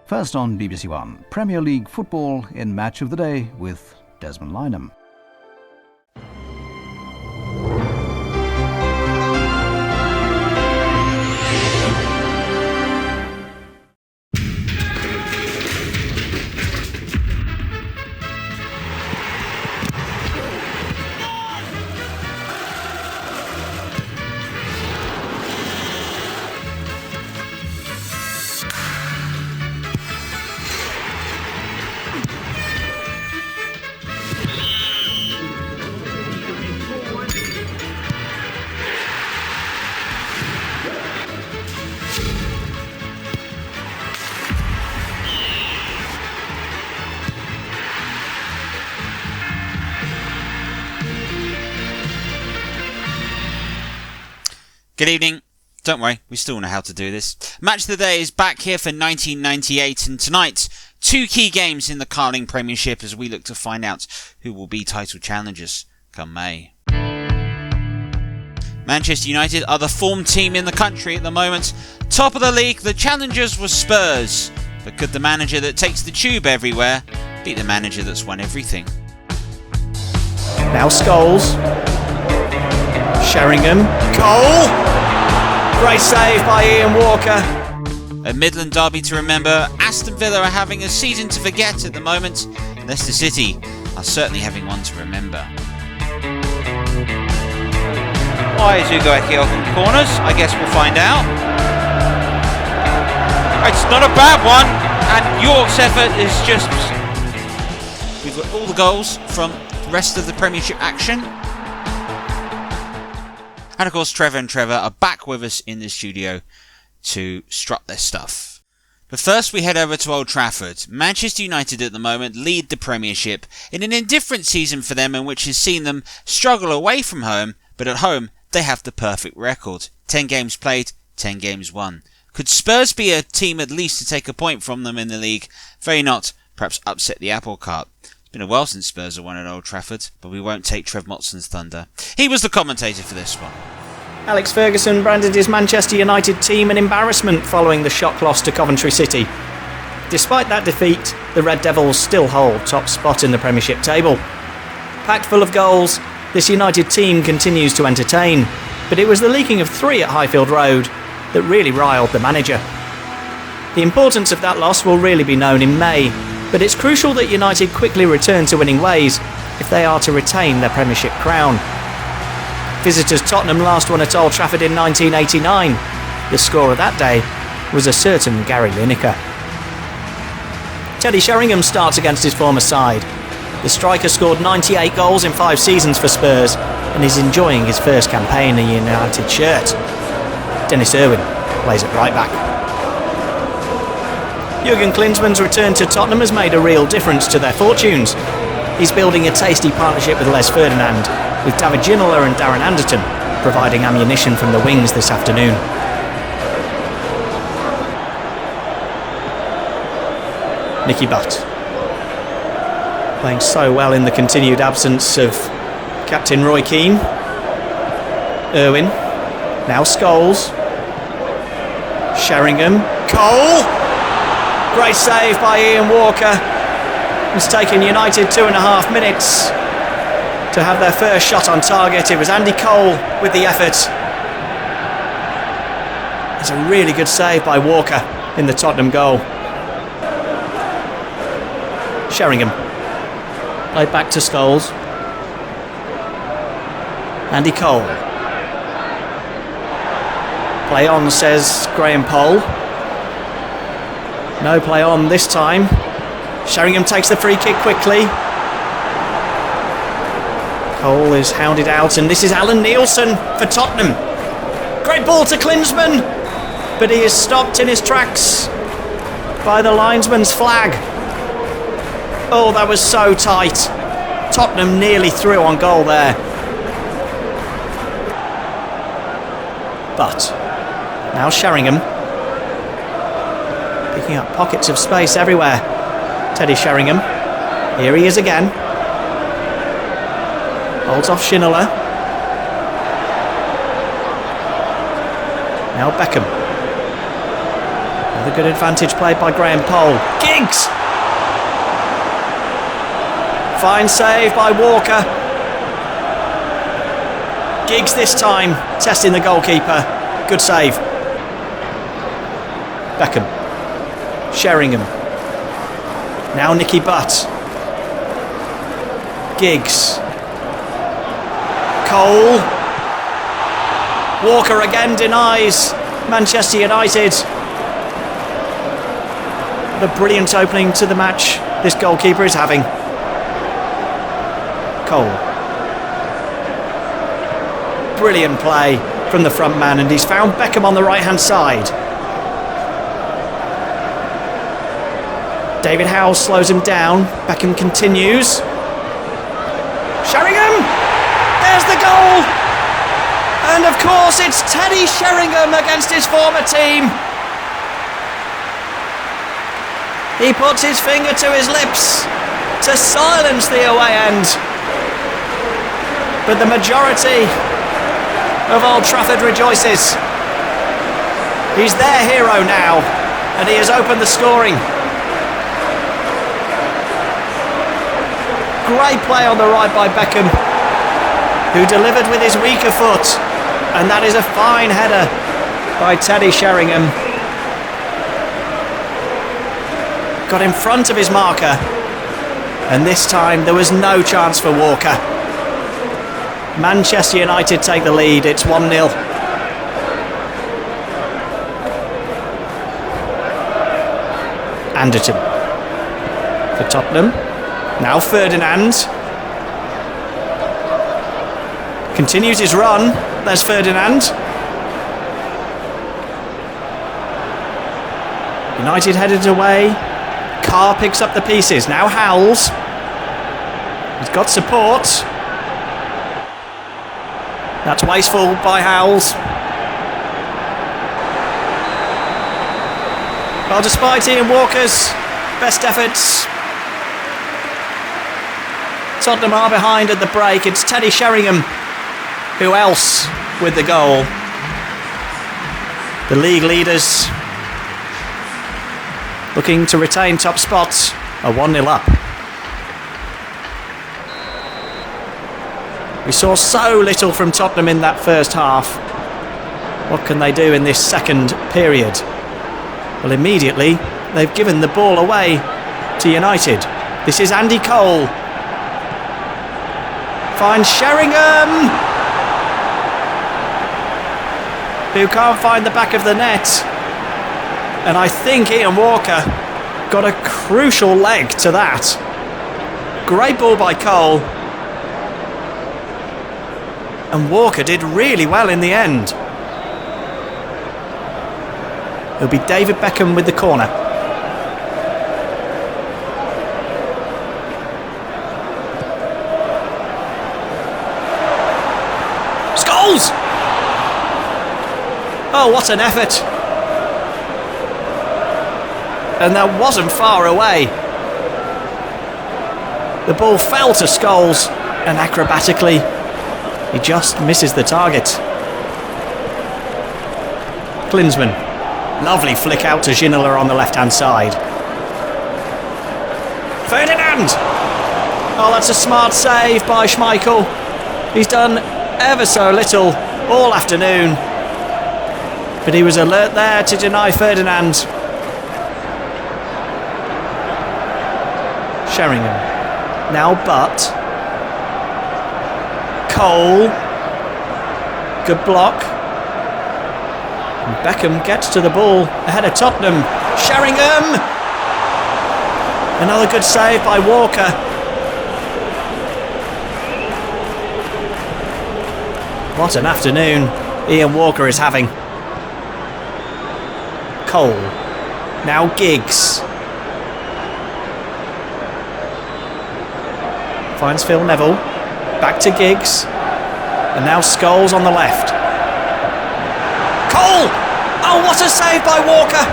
First on BBC One, Premier League football in Match of the Day with Desmond Lynham. Good evening. Don't worry, we still know how to do this. Match of the Day is back here for 1998, and tonight, two key games in the Carling Premiership as we look to find out who will be title challengers come May. Manchester United are the form team in the country at the moment. Top of the league, the challengers were Spurs. But could the manager that takes the tube everywhere beat the manager that's won everything? Now Scholes. Sheringham. Goal! Great save by Ian Walker. A Midland derby to remember. Aston Villa are having a season to forget at the moment. Leicester City are certainly having one to remember. Why is Hugo Ekiel from corners? I guess we'll find out. It's not a bad one, and York's effort is just... We've got all the goals from the rest of the Premiership action. And of course, Trevor and Trevor are back with us in the studio to strut their stuff. But first we head over to Old Trafford. Manchester United at the moment lead the Premiership in an indifferent season for them, in which has seen them struggle away from home, but at home they have the perfect record. 10 games played, 10 games won. Could Spurs be a team at least to take a point from them in the league? Very not, perhaps upset the apple cart. It's been a while since Spurs have won at Old Trafford, but we won't take Trev Motson's thunder. He was the commentator for this one. Alex Ferguson branded his Manchester United team an embarrassment following the shock loss to Coventry City. Despite that defeat, the Red Devils still hold top spot in the Premiership table. Packed full of goals, this United team continues to entertain, but it was the leaking of 3 at Highfield Road that really riled the manager. The importance of that loss will really be known in May, but it's crucial that United quickly return to winning ways if they are to retain their Premiership crown. Visitors Tottenham last won at Old Trafford in 1989. The scorer that day was a certain Gary Lineker. Teddy Sheringham starts against his former side. The striker scored 98 goals in 5 seasons for Spurs and is enjoying his first campaign in a United shirt. Dennis Irwin plays at right back. Jurgen Klinsmann's return to Tottenham has made a real difference to their fortunes. He's building a tasty partnership with Les Ferdinand, with David Ginola and Darren Anderton providing ammunition from the wings this afternoon. Nicky Butt, playing so well in the continued absence of Captain Roy Keane. Irwin, now Scholes. Sheringham, goal! Great save by Ian Walker. It's taken United 2.5 minutes to have their first shot on target. It was Andy Cole with the effort. It's a really good save by Walker in the Tottenham goal. Sheringham played back to Scholes. Andy Cole. Play on, says Graham Poll. No play on this time. Sheringham takes the free kick quickly. Cole is hounded out, and this is Alan Nielsen for Tottenham. Great ball to Klinsmann, but he is stopped in his tracks by the linesman's flag. Oh, that was so tight. Tottenham nearly through on goal there. But now Sheringham, picking up pockets of space everywhere. Teddy Sheringham, here he is again. Holds off Shinola. Now Beckham. The good advantage played by Graham Poll. Giggs! Fine save by Walker. Giggs this time, testing the goalkeeper. Good save. Beckham. Sheringham. Now Nicky Butt. Giggs. Cole. Walker again denies Manchester United. The brilliant opening to the match this goalkeeper is having. Cole. Brilliant play from the front man, and he's found Beckham on the right hand side. David Howe slows him down. Beckham continues. Sheringham! There's the goal! And of course it's Teddy Sheringham against his former team. He puts his finger to his lips to silence the away end. But the majority of Old Trafford rejoices. He's their hero now, and he has opened the scoring. Great play on the right by Beckham, who delivered with his weaker foot, and that is a fine header by Teddy Sheringham. Got in front of his marker, and this time there was no chance for Walker. Manchester United take the lead, it's 1-0. Anderton for Tottenham. Now Ferdinand. Continues his run. There's Ferdinand. United headed away. Carr picks up the pieces. Now Howells. He's got support. That's wasteful by Howells. Well, despite Ian Walker's best efforts, Tottenham are behind at the break. It's Teddy Sheringham. Who else with the goal? The league leaders looking to retain top spots are 1-0 up. We saw so little from Tottenham in that first half. What can they do in this second period? Well, immediately they've given the ball away to United. This is Andy Cole. Finds Sheringham, who can't find the back of the net. And I think Ian Walker got a crucial leg to that. Great ball by Cole. And Walker did really well in the end. It'll be David Beckham with the corner. Scholes! Oh, what an effort. And that wasn't far away. The ball fell to Scholes, and acrobatically he just misses the target. Klinsmann. Lovely flick out to Ginola on the left-hand side. Ferdinand! Oh, that's a smart save by Schmeichel. He's done ever so little all afternoon, but he was alert there to deny Ferdinand. Sheringham. Now Butt. Cole. Good block. And Beckham gets to the ball ahead of Tottenham. Sheringham. Another good save by Walker. What an afternoon Ian Walker is having. Cole. Now Giggs. Finds Phil Neville. Back to Giggs. And now Scholes on the left. Cole! Oh, what a save by Walker!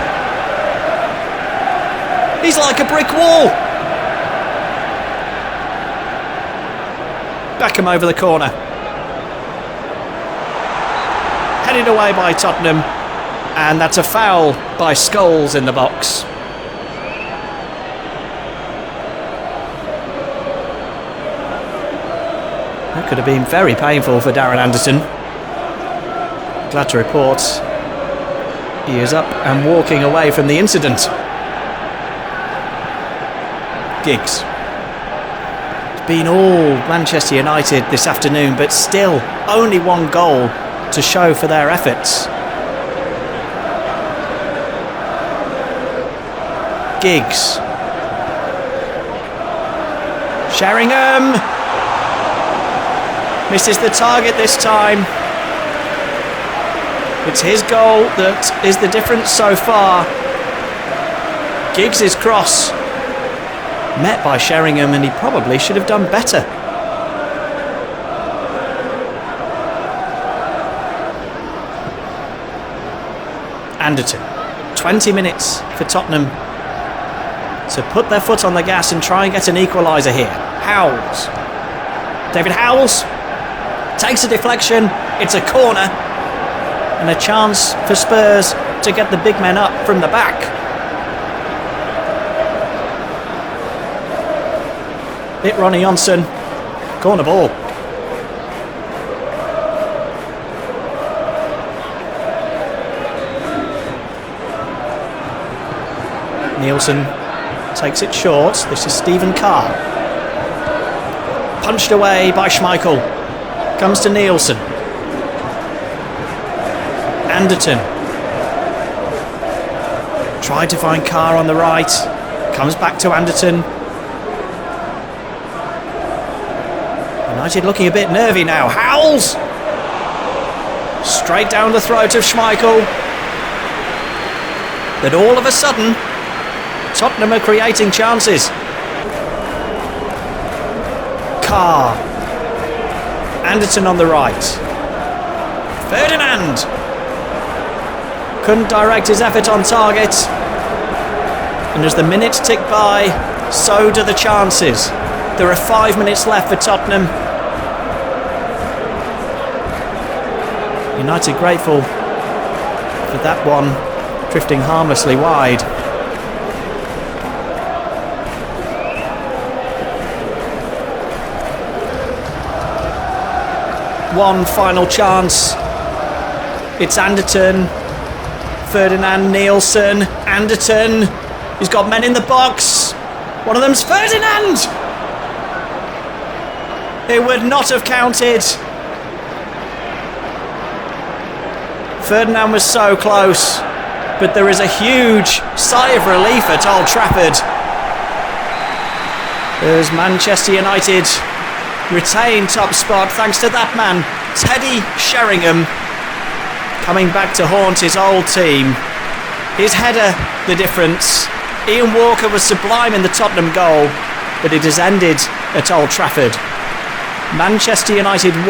He's like a brick wall. Beckham over the corner. Headed away by Tottenham. And that's a foul by Scholes in the box. That could have been very painful for Darren Anderton. Glad to report he is up and walking away from the incident. Giggs. It's been all Manchester United this afternoon, but still only one goal to show for their efforts. Giggs. Sheringham misses the target this time. It's his goal that is the difference so far. Giggs' cross met by Sheringham, and he probably should have done better. Anderton. 20 minutes for Tottenham to put their foot on the gas and try and get an equaliser here. Howells. David Howells takes a deflection. It's a corner. And a chance for Spurs to get the big men up from the back. Hit Ronnie Johnson. Corner ball. Nielsen takes it short. This is Stephen Carr. Punched away by Schmeichel. Comes to Nielsen. Anderton. Tried to find Carr on the right. Comes back to Anderton. United looking a bit nervy now. Howells! Straight down the throat of Schmeichel. But all of a sudden, Tottenham are creating chances. Carr. Anderton on the right. Ferdinand. Couldn't direct his effort on target. And as the minutes tick by, so do the chances. There are 5 minutes left for Tottenham. United grateful for that one drifting harmlessly wide. One final chance. It's Anderton. Ferdinand, Nielsen, Anderton. He's got men in the box. One of them's Ferdinand. It would not have counted. Ferdinand was so close, but there is a huge sigh of relief at Old Trafford as Manchester United retain top spot thanks to that man, Teddy Sheringham, coming back to haunt his old team. His header, the difference. Ian Walker was sublime in the Tottenham goal, but it has ended at Old Trafford. Manchester United 1,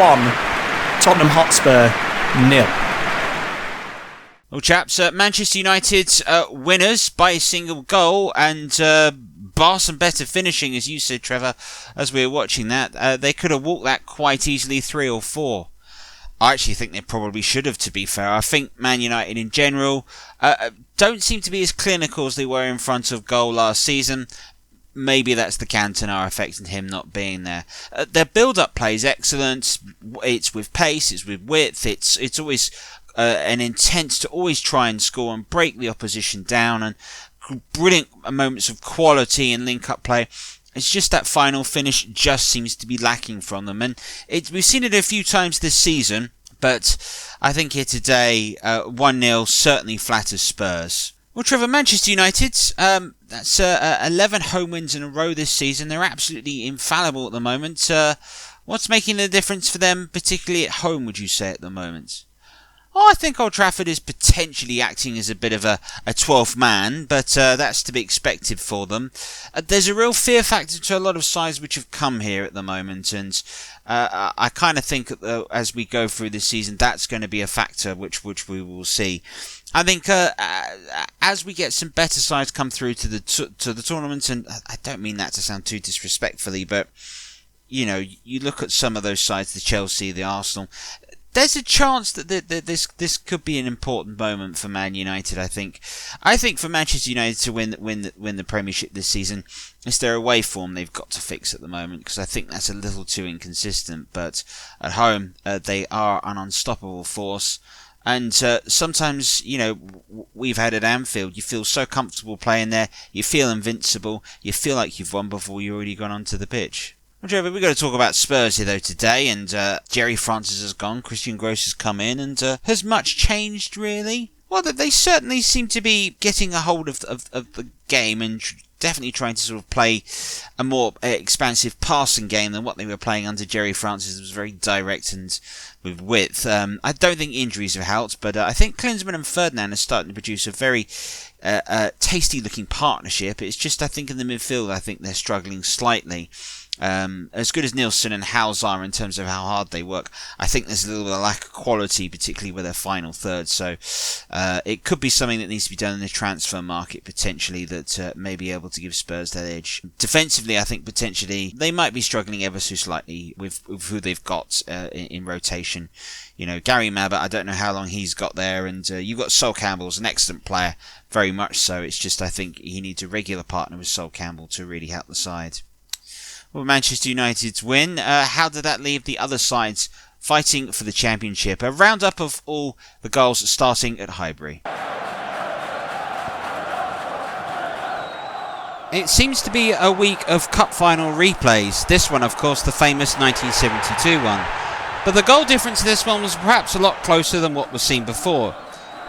Tottenham Hotspur 0. Well, chaps, Manchester United winners by a single goal, and bar some better finishing, as you said, Trevor, as we were watching that. They could have walked that quite easily 3 or 4. I actually think they probably should have, to be fair. I think Man United in general don't seem to be as clinical as they were in front of goal last season. Maybe that's the Cantona effect and him not being there. Their build-up play is excellent. It's with pace, it's with width, it's always an intent to always try and score and break the opposition down, and brilliant moments of quality and link-up play. It's just that final finish just seems to be lacking from them, and we've seen it a few times this season, but I think here today 1-0 certainly flatters Spurs. Well, Trevor, Manchester United, that's 11 home wins in a row this season. They're absolutely infallible at the moment. What's making the difference for them, particularly at home, would you say, at the moment? Oh, I think Old Trafford is potentially acting as a bit of a 12th man, but that's to be expected for them. There's a real fear factor to a lot of sides which have come here at the moment, and I kind of think as we go through this season, that's going to be a factor which we will see. I think as we get some better sides come through to the tournament, and I don't mean that to sound too disrespectfully, but you know, you look at some of those sides, the Chelsea, the Arsenal. there's a chance that this could be an important moment for Man United. I think for Manchester United to win the Premiership this season, it's their away form they've got to fix at the moment, because I think that's a little too inconsistent. But at home, they are an unstoppable force. And sometimes, we've had at Anfield, you feel so comfortable playing there, you feel invincible, you feel like you've won before you've already gone onto the pitch. Well, Trevor, we've got to talk about Spurs here though today, and Jerry Francis has gone, Christian Gross has come in, and has much changed really? Well, they certainly seem to be getting a hold of the game and definitely trying to sort of play a more expansive passing game than what they were playing under Jerry Francis. It was very direct and with width. I don't think injuries have helped, but I think Klinsmann and Ferdinand are starting to produce a very tasty looking partnership. It's just, I think in the midfield, I think they're struggling slightly. As good as Nielsen and Howes are in terms of how hard they work, I think there's a little bit of lack of quality, particularly with their final third. So it could be something that needs to be done in the transfer market potentially that may be able to give Spurs that edge. Defensively, I think potentially they might be struggling ever so slightly with who they've got in rotation. Gary Mabbott, I don't know how long he's got there, and you've got Sol Campbell's an excellent player, very much so. It's just I think he needs a regular partner with Sol Campbell to really help the side. Well, Manchester United's win, how did that leave the other sides fighting for the Championship? A roundup of all the goals starting at Highbury. It seems to be a week of cup final replays. This one, of course, the famous 1972 one. But the goal difference in this one was perhaps a lot closer than what was seen before.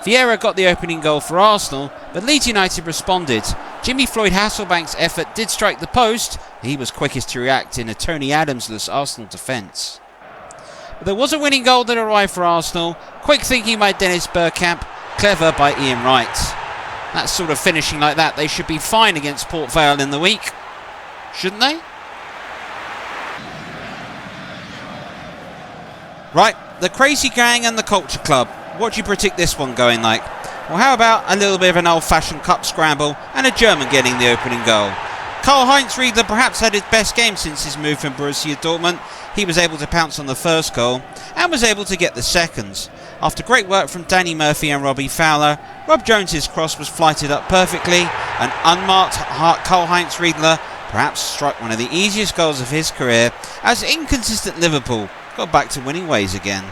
Vieira got the opening goal for Arsenal, but Leeds United responded. Jimmy Floyd Hasselbank's effort did strike the post. He was quickest to react in a Tony Adams-less Arsenal defence. But there was a winning goal that arrived for Arsenal. Quick thinking by Dennis Bergkamp, clever by Ian Wright. That sort of finishing like that, they should be fine against Port Vale in the week, shouldn't they? Right, the Crazy Gang and the Culture Club. What do you predict this one going like? Well, how about a little bit of an old-fashioned cup scramble and a German getting the opening goal? Karl-Heinz Riedler perhaps had his best game since his move from Borussia Dortmund. He was able to pounce on the first goal and was able to get the second. After great work from Danny Murphy and Robbie Fowler, Rob Jones's cross was flighted up perfectly, and unmarked Karl-Heinz Riedler perhaps struck one of the easiest goals of his career as inconsistent Liverpool got back to winning ways again.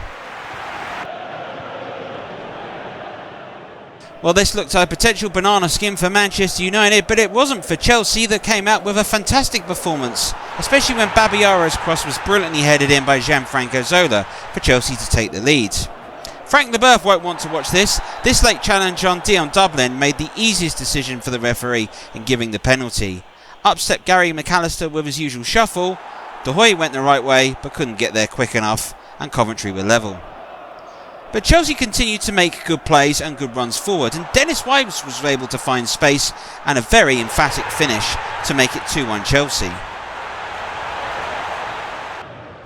Well, this looked like a potential banana skin for Manchester United, but it wasn't for Chelsea, that came out with a fantastic performance, especially when Babayara's cross was brilliantly headed in by Gianfranco Zola for Chelsea to take the lead. Frank Leboeuf won't want to watch this. This late challenge on Dion Dublin made the easiest decision for the referee in giving the penalty. Up stepped Gary McAllister with his usual shuffle. De Hoy went the right way but couldn't get there quick enough, and Coventry were level. But Chelsea continued to make good plays and good runs forward, and Dennis Wise was able to find space and a very emphatic finish to make it 2-1 Chelsea.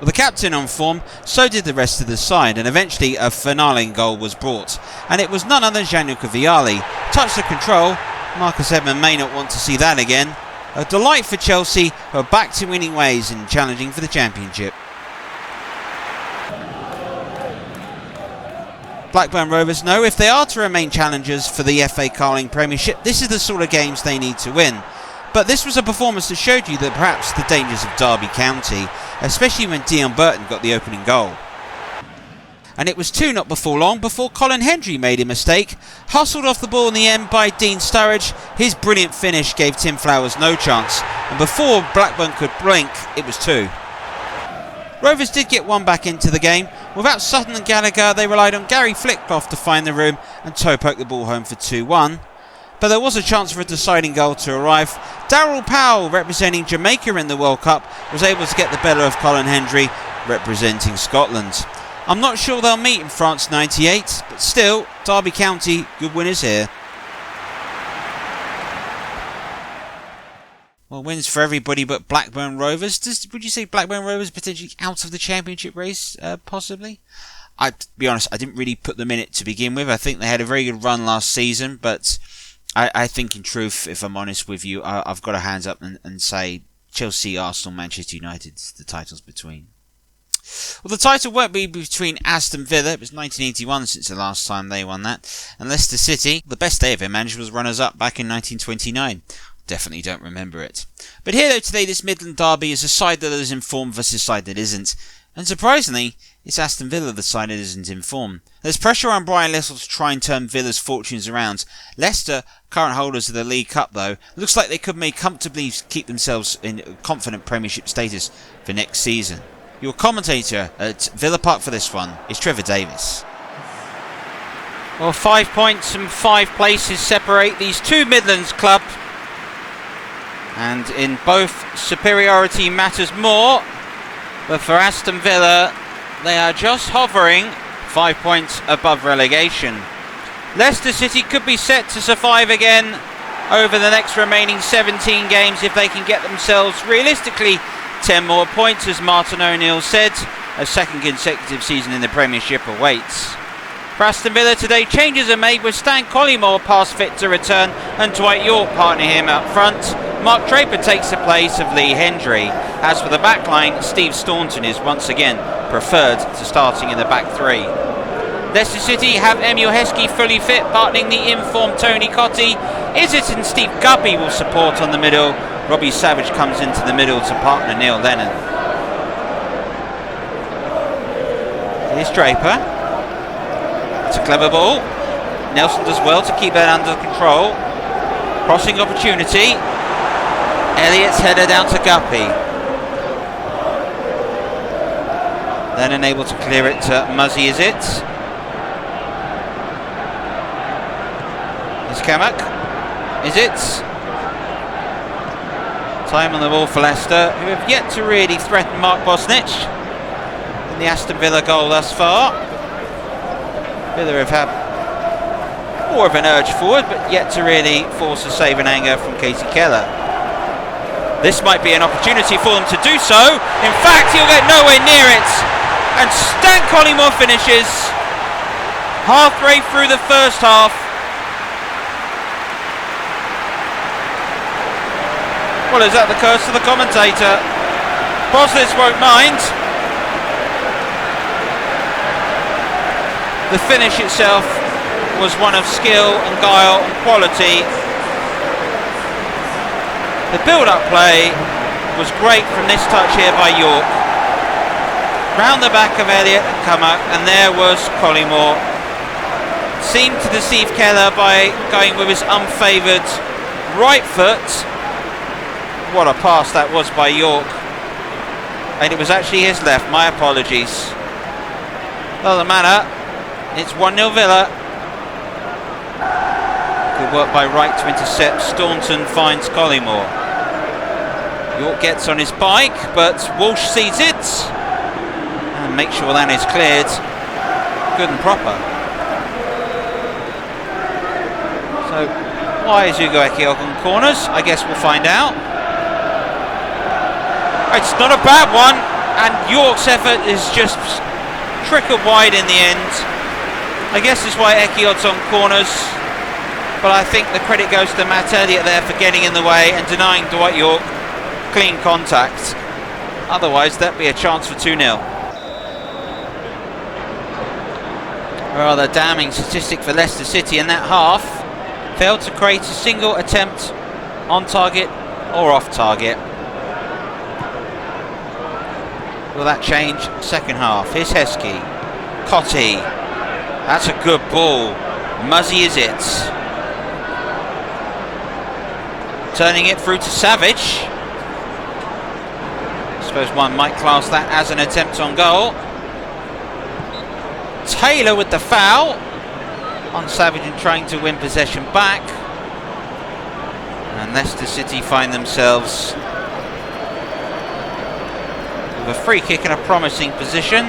With the captain on form, so did the rest of the side, and eventually a finale goal was brought, and it was none other than Gianluca Vialli. Touch the control, Marcus Edmond may not want to see that again. A delight for Chelsea, who are back to winning ways and challenging for the Championship. Blackburn Rovers know if they are to remain challengers for the FA Carling Premiership, this is the sort of games they need to win. But this was a performance that showed you that perhaps the dangers of Derby County, especially when Dion Burton got the opening goal. And it was 2 not before long before Colin Hendry made a mistake, hustled off the ball in the end by Dean Sturridge. His brilliant finish gave Tim Flowers no chance, and before Blackburn could blink, it was 2. Rovers did get one back into the game. Without Sutton and Gallagher, they relied on Gary Flickcroft to find the room and toe-poke the ball home for 2-1. But there was a chance for a deciding goal to arrive. Darryl Powell, representing Jamaica in the World Cup, was able to get the better of Colin Hendry, representing Scotland. I'm not sure they'll meet in France 98, but still, Derby County, good winners here. Well, wins for everybody but Blackburn Rovers. Would you say Blackburn Rovers potentially out of the Championship race, possibly? To be honest, I didn't really put them in it to begin with. I think they had a very good run last season, but I think in truth, if I'm honest with you, I've got to hands up and say Chelsea, Arsenal, Manchester United, the titles between. Well, the title won't be between Aston Villa, it was 1981 since the last time they won that, and Leicester City. The best they ever managed was runners-up back in 1929. Definitely don't remember it. But here though today, this Midland derby is a side that is in form versus a side that isn't. And surprisingly, it's Aston Villa the side that isn't in form. There's pressure on Brian Little to try and turn Villa's fortunes around. Leicester, current holders of the League Cup though, looks like they could comfortably keep themselves in confident Premiership status for next season. Your commentator at Villa Park for this one is Trevor Davis. Well, 5 points and 5 places separate these two Midlands clubs. And in both, superiority matters more. But for Aston Villa, they are just hovering 5 points above relegation. Leicester City could be set to survive again over the next remaining 17 games if they can get themselves realistically 10 more points, as Martin O'Neill said. A second consecutive season in the Premiership awaits. For Aston Villa today, changes are made with Stan Collymore past fit to return and Dwight York partner him up front. Mark Draper takes the place of Lee Hendry. As for the back line, Steve Staunton is once again preferred to starting in the back three. Leicester City have Emil Heskey fully fit, partnering the informed Tony Cottee. Izzet and Steve Guppy will support on the middle. Robbie Savage comes into the middle to partner Neil Lennon. Here's Draper. It's a clever ball. Nelson does well to keep that under control. Crossing opportunity. Elliott's header down to Guppy. Then unable to clear it to Muzzy Izzet. Here's Kamak. Izzet. Time on the ball for Leicester, who have yet to really threaten Mark Bosnich in the Aston Villa goal thus far. Villa have had more of an urge forward, but yet to really force a save and anger from Casey Keller. This might be an opportunity for them to do so. In fact, he'll get nowhere near it. And Stan Collymore finishes halfway through the first half. Well, is that the curse of the commentator? Bosnich won't mind. The finish itself was one of skill and guile and quality. The build-up play was great from this touch here by York. Round the back of Elliott and Kamak, and there was Collymore. Seemed to deceive Keller by going with his unfavoured right foot. What a pass that was by York. And it was actually his left, my apologies. Doesn't matter. It's 1-0 Villa. Good work by Wright to intercept. Staunton finds Collymore. York gets on his bike, but Walsh sees it and makes sure that is cleared good and proper. So why is Ugo Ekiok on corners? I guess we'll find out. It's not a bad one, and York's effort is just trickled wide in the end. I guess that's why Ekiot's on corners, but I think the credit goes to Matt Elliott there for getting in the way and denying Dwight York clean contact. Otherwise, that'd be a chance for 2-0. Rather damning statistic for Leicester City in that half. Failed to create a single attempt on target or off target. Will that change second half? Here's Heskey. Cottee. That's a good ball. Muzzy Izzet. Turning it through to Savage. I suppose one might class that as an attempt on goal. Taylor with the foul on Savage and trying to win possession back. And Leicester City find themselves with a free kick in a promising position.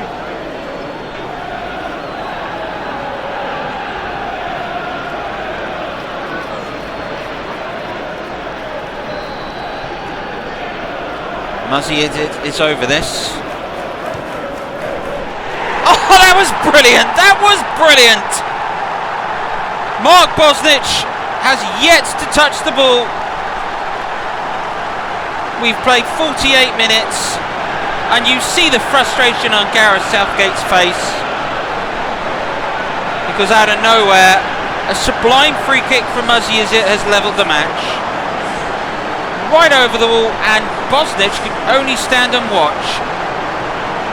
Muzzy is over this. Oh, that was brilliant! That was brilliant! Mark Bosnich has yet to touch the ball. We've played 48 minutes. And you see the frustration on Gareth Southgate's face, because out of nowhere, a sublime free kick from Muzzy as it has levelled the match. Right over the wall, and Bosnich could only stand and watch.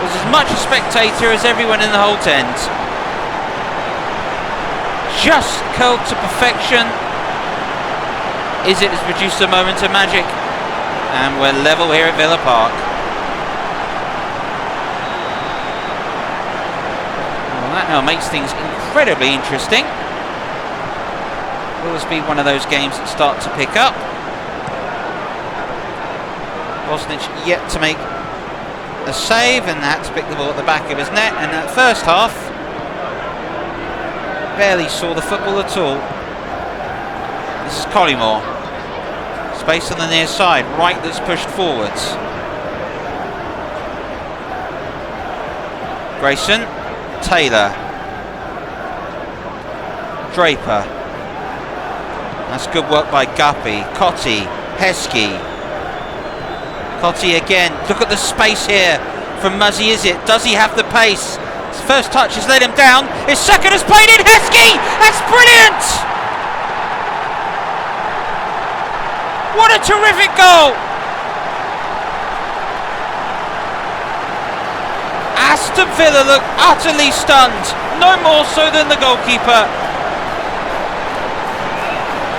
Was as much a spectator as everyone in the whole tent. Just curled to perfection. Izzet has produced a moment of magic, and we're level here at Villa Park. Well, that now makes things incredibly interesting. Will this be one of those games that start to pick up? Bosnich yet to make a save, and had to pick the ball at the back of his net. And that first half, barely saw the football at all. This is Collymore. Space on the near side, right that's pushed forwards. Grayson, Taylor, Draper. That's good work by Guppy, Cotti, Heskey. Cotti again. Look at the space here from Muzzy Izzet. Does he have the pace? His first touch has let him down. His second has played in. Heskey! That's brilliant! What a terrific goal! Aston Villa look utterly stunned. No more so than the goalkeeper.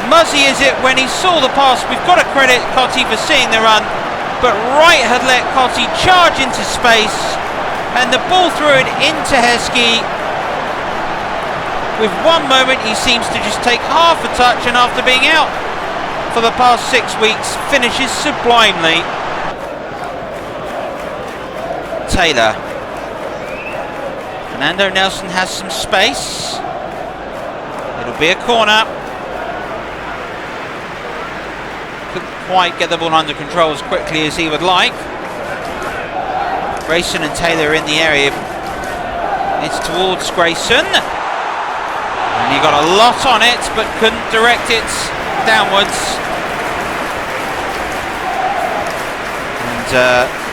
Muzzy Izzet, when he saw the pass, we've got to credit Cotti for seeing the run, but Wright had let Cotti charge into space, and the ball threw it into Heskey. With one moment he seems to just take half a touch, and after being out for the past 6 weeks, finishes sublimely. Taylor. Fernando Nelson has some space. It'll be a corner. Quite get the ball under control as quickly as he would like. Grayson and Taylor in the area. It's towards Grayson, and he got a lot on it but couldn't direct it downwards. And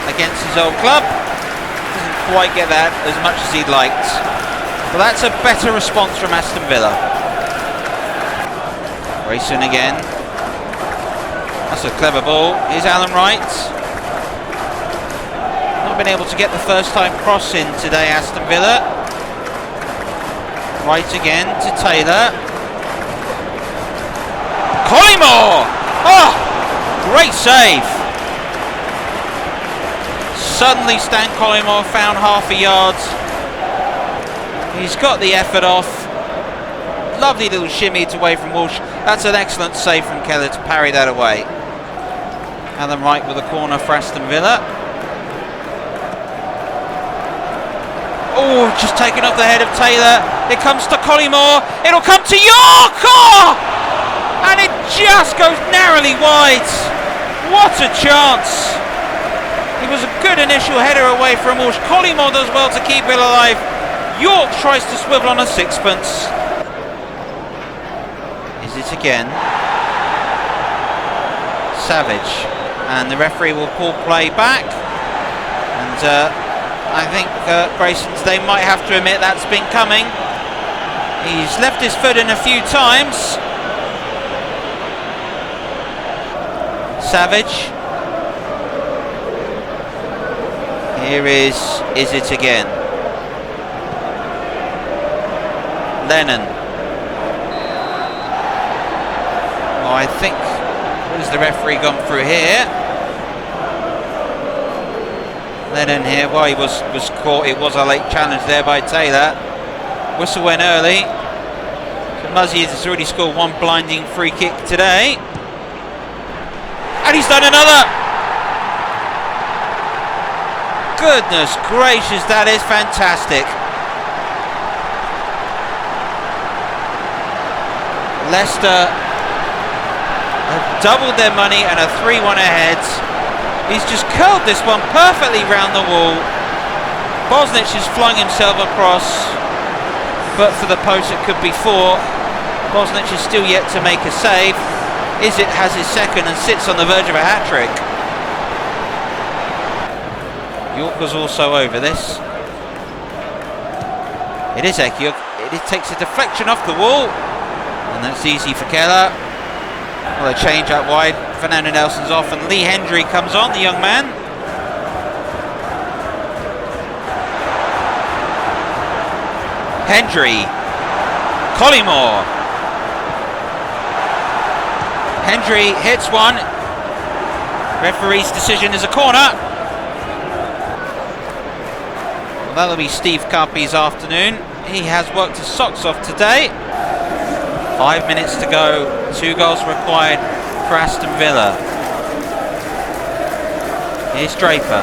against his old club, doesn't quite get that as much as he'd liked. But that's a better response from Aston Villa. Grayson again. That's a clever ball. Here's Alan Wright. Not been able to get the first time cross in today, Aston Villa. Wright again to Taylor. Collymore! Oh! Great save! Suddenly Stan Collymore found half a yard. He's got the effort off. Lovely little shimmy away from Walsh. That's an excellent save from Keller to parry that away. Alan Wright with a corner for Aston Villa. Oh, just taken off the head of Taylor. It comes to Collymore. It'll come to York! Oh! And it just goes narrowly wide. What a chance. It was a good initial header away from Walsh. Collymore does well to keep it alive. York tries to swivel on a sixpence. Is it again? Savage. And the referee will pull play back. And I think Grayson's, they might have to admit that's been coming. He's left his foot in a few times. Savage. Here is it again? Lennon. Oh, I think, what has the referee gone through here? Lennon here, well, he was caught. It was a late challenge there by Taylor. Whistle went early. So Muzzy has already scored one blinding free kick today. And he's done another! Goodness gracious, that is fantastic. Leicester have doubled their money and are 3-1 ahead. He's just curled this one perfectly round the wall. Bosnich has flung himself across, but for the post it could be 4. Bosnich is still yet to make a save. Izzet has his second and sits on the verge of a hat-trick. York was also over this. It is Ekiok. It takes a deflection off the wall, and that's easy for Keller. Well, a change out wide. Fernando Nelson's off, and Lee Hendry comes on, the young man. Hendry. Collymore. Hendry hits one. Referee's decision is a corner. Well, that'll be Steve Carpy's afternoon. He has worked his socks off today. 5 minutes to go. 2 goals required for Aston Villa. Here's Draper.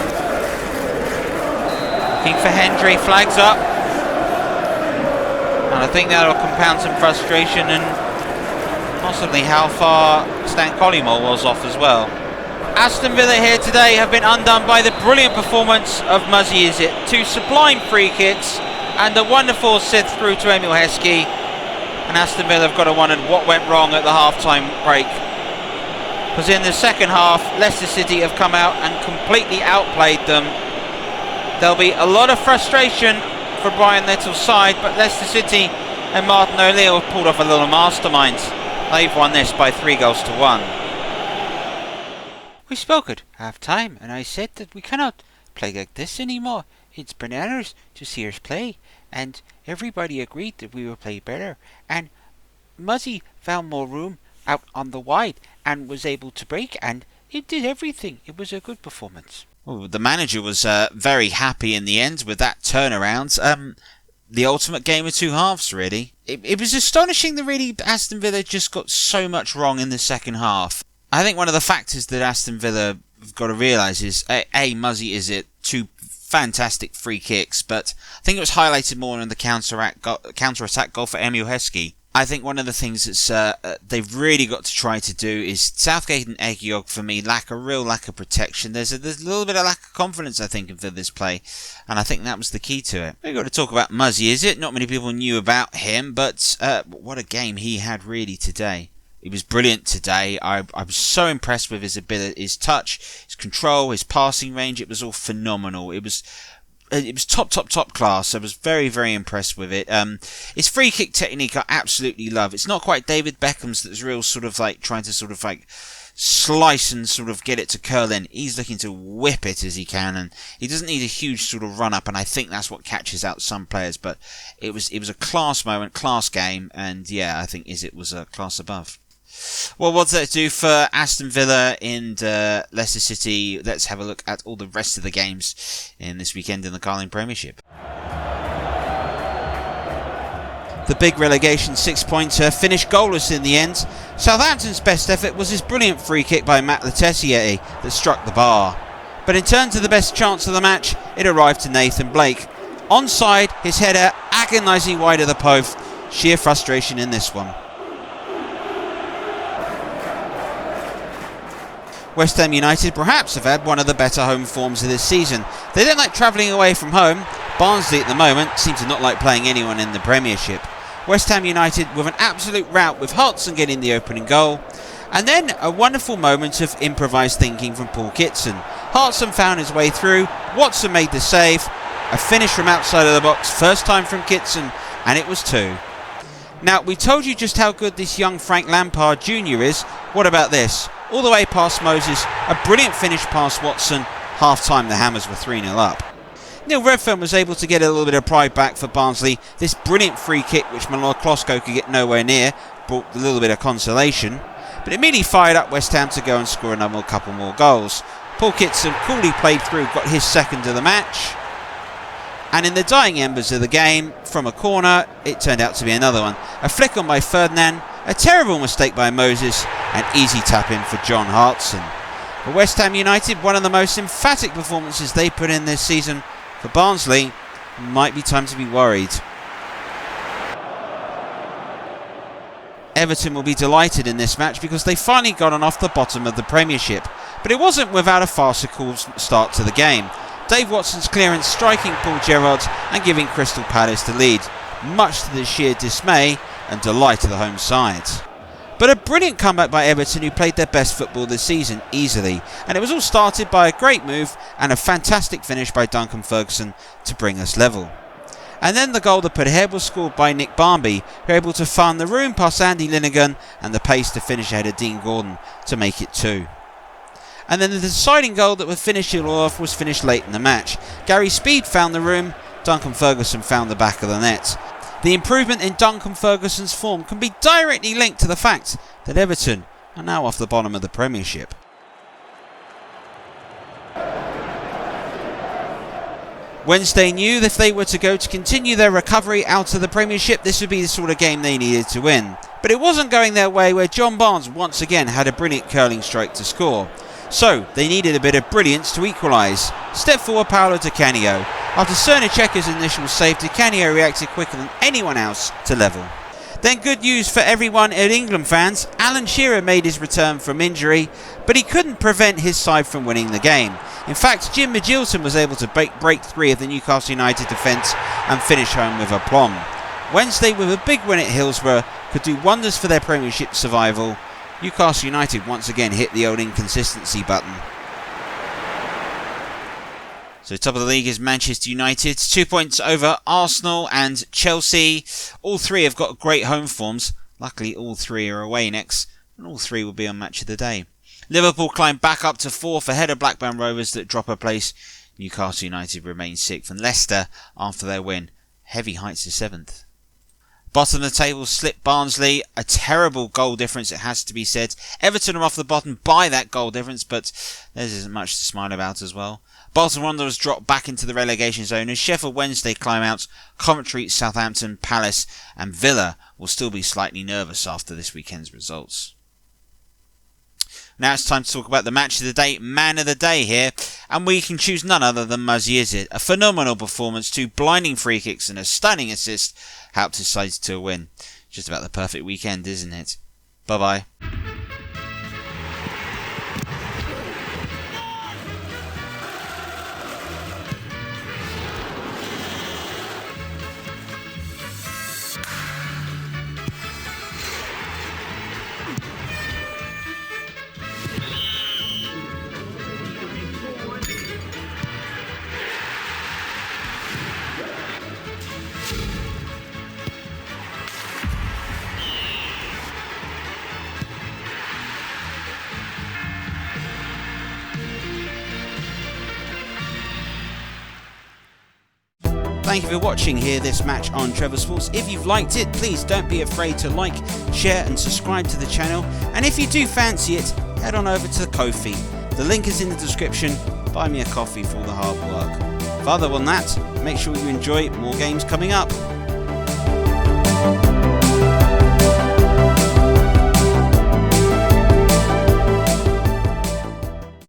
Looking for Hendry. Flags up. And I think that'll compound some frustration and possibly how far Stan Collymore was off as well. Aston Villa here today have been undone by the brilliant performance of Muzzy Izzet. 2 sublime free kicks and a wonderful assist through to Emil Heskey. And Aston Villa have got to wonder what went wrong at the half-time break. Because in the second half, Leicester City have come out and completely outplayed them. There'll be a lot of frustration for Brian Little's side, but Leicester City and Martin O'Neill have pulled off a little mastermind. They've won this by 3 goals to 1. We spoke at half-time, and I said that we cannot play like this anymore. It's bananas to see us play, and everybody agreed that we would play better. And Muzzy found more room out on the wide and was able to break, and it did everything. It was a good performance. Well, the manager was very happy in the end with that turnaround. The ultimate game of 2 halves, really. It was astonishing that really Aston Villa just got so much wrong in the second half. I think one of the factors that Aston Villa have got to realise is, Muzzy Izzet, 2 fantastic free kicks, but I think it was highlighted more in the counter-attack goal for Emil Heskey. I think one of the things that's they've really got to try to do is Southgate and Ekiok, for me, lack of protection. There's a little bit of lack of confidence, I think, for this play, and I think that was the key to it. We've got to talk about Muzzy Izzet. Not many people knew about him, but what a game he had really today. He was brilliant today. I was so impressed with his ability, his touch, his control, his passing range. It was all phenomenal. It was top class. I was very, very impressed with it. His free kick technique I absolutely love. It's not quite David Beckham's that's real sort of like trying to sort of like slice and sort of get it to curl in. He's looking to whip it as he can, and he doesn't need a huge sort of run up, and I think that's what catches out some players. But it was a class moment, class game, and yeah, I think Izzet was a class above. Well, what does that do for Aston Villa and Leicester City? Let's have a look at all the rest of the games in this weekend in the Carling Premiership. The big relegation 6-pointer finished goalless in the end. Southampton's best effort was his brilliant free kick by Matt Le Tessier that struck the bar. But in terms of the best chance of the match, it arrived to Nathan Blake. Onside, his header agonising wide of the post. Sheer frustration in this one. West Ham United perhaps have had one of the better home forms of this season. They don't like travelling away from home. Barnsley at the moment seem to not like playing anyone in the Premiership. West Ham United with an absolute rout with Hudson getting the opening goal. And then a wonderful moment of improvised thinking from Paul Kitson. Hudson found his way through. Watson made the save. A finish from outside of the box. First time from Kitson. And it was 2. Now, we told you just how good this young Frank Lampard Jr. is. What about this? All the way past Moses, a brilliant finish past Watson. Half-time, the Hammers were 3-0 up. Neil Redfern was able to get a little bit of pride back for Barnsley. This brilliant free kick, which Manolo Klosko could get nowhere near, brought a little bit of consolation. But it immediately fired up West Ham to go and score another couple more goals. Paul Kitson coolly played through, got his second of the match. And in the dying embers of the game, from a corner, it turned out to be another one. A flick on by Ferdinand, a terrible mistake by Moses, and easy tap in for John Hartson. For West Ham United, one of the most emphatic performances they put in this season. For Barnsley, might be time to be worried. Everton will be delighted in this match because they finally got on off the bottom of the Premiership. But it wasn't without a farcical start to the game. Dave Watson's clearance striking Paul Gerrard and giving Crystal Palace the lead, much to the sheer dismay and delight of the home side. But a brilliant comeback by Everton, who played their best football this season easily, and it was all started by a great move and a fantastic finish by Duncan Ferguson to bring us level. And then the goal that put ahead was scored by Nick Barmby, who were able to farm the room past Andy Linnigan and the pace to finish ahead of Dean Gordon to make it 2. And then the deciding goal that would finish it all off was finished late in the match. Gary Speed found the room, Duncan Ferguson found the back of the net. The improvement in Duncan Ferguson's form can be directly linked to the fact that Everton are now off the bottom of the Premiership. Wednesday knew that if they were to continue their recovery out of the Premiership, this would be the sort of game they needed to win. But it wasn't going their way, where John Barnes once again had a brilliant curling stroke to score. So they needed a bit of brilliance to equalise. Step forward Paolo Di Canio. After Cernicek's initial save, Di Canio reacted quicker than anyone else to level. Then good news for everyone at England fans, Alan Shearer made his return from injury, but he couldn't prevent his side from winning the game. In fact, Jim Magilton was able to break 3 of the Newcastle United defence and finish home with aplomb. Wednesday, with a big win at Hillsborough, could do wonders for their Premiership survival. Newcastle United once again hit the old inconsistency button. So top of the league is Manchester United, 2 points over Arsenal and Chelsea. All 3 have got great home forms. Luckily all 3 are away next, and all 3 will be on Match of the Day. Liverpool climb back up to 4th ahead of Blackburn Rovers that drop a place. Newcastle United remain 6th, and Leicester, after their win, heavy heights to 7th. Bottom of the table, slipped Barnsley. A terrible goal difference, it has to be said. Everton are off the bottom by that goal difference, but there isn't much to smile about as well. Bolton Wanderers drop back into the relegation zone as Sheffield Wednesday climb out. Coventry, Southampton, Palace and Villa will still be slightly nervous after this weekend's results. Now it's time to talk about the match of the day, man of the day here, and we can choose none other than Muzzy Izzet. A phenomenal performance, 2 blinding free kicks and a stunning assist helped his side to a win. Just about the perfect weekend, isn't it? Bye bye. Thank you for watching here this match on Trevor Sports. If you've liked it, please don't be afraid to like, share and subscribe to the channel. And if you do fancy it, head on over to Ko-fi. The link is in the description. Buy me a coffee for all the hard work. Further than that, make sure you enjoy more games coming up.